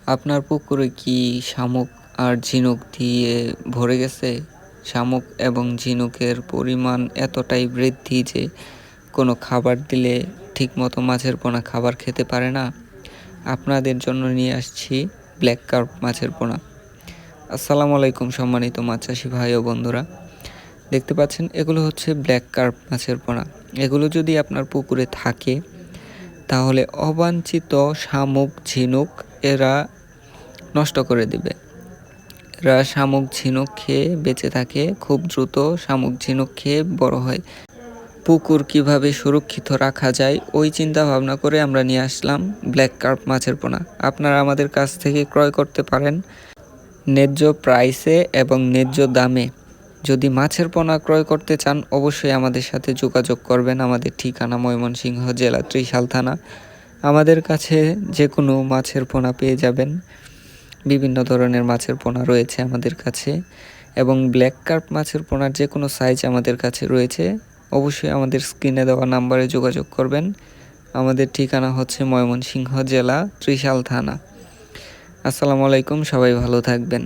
আপনার পুকুরে কি শামুক আর ঝিনুক দিয়ে ভরে গেছে? শামুক এবং ঝিনুকের পরিমাণ এতটাই বৃদ্ধি যে কোনো খাবার দিলে ঠিকমতো মাছের পোনা খাবার খেতে পারে না। আপনাদের জন্য নিয়ে আসছি ব্ল্যাক কার্প মাছের পোনা। আসসালামু আলাইকুম সম্মানিত মাছ চাষি ভাই ও বন্ধুরা, দেখতে পাচ্ছেন এগুলো হচ্ছে ব্ল্যাক কার্প মাছের পোনা। এগুলো যদি আপনার পুকুরে থাকে তাহলে অবাঞ্ছিত শামুক ঝিনুক এরা নষ্ট করে দিবে। এরা শামুক ঝিনুক খেয়ে বেঁচে থাকে, খুব দ্রুত শামুক ঝিনুক খেয়ে বড় হয়। পুকুর কিভাবে সুরক্ষিত রাখা যায় ওই চিন্তা ভাবনা করে আমরা নিয়ে আসলাম ব্ল্যাক কার্প মাছের পোনা। আপনারা আমাদের কাছ থেকে ক্রয় করতে পারেন ন্যায্য প্রাইসে এবং ন্যায্য দামে। যদি মাছের পোনা ক্রয় করতে চান অবশ্যই আমাদের সাথে যোগাযোগ করবেন। আমাদের ঠিকানা ময়মনসিংহ জেলা ত্রিশাল থানা। আমাদের কাছে যে কোনো মাছের পোনা পেয়ে যাবেন। বিভিন্ন ধরনের মাছের পোনা রয়েছে আমাদের কাছে এবং ব্ল্যাক কার্প মাছের পোনার যে কোনো সাইজ আমাদের কাছে রয়েছে। অবশ্যই আমাদের স্ক্রিনে দেওয়া নাম্বারে যোগাযোগ করবেন। আমাদের ঠিকানা হচ্ছে ময়মনসিংহ জেলা ত্রিশাল থানা। আসসালামু আলাইকুম, সবাই ভালো থাকবেন।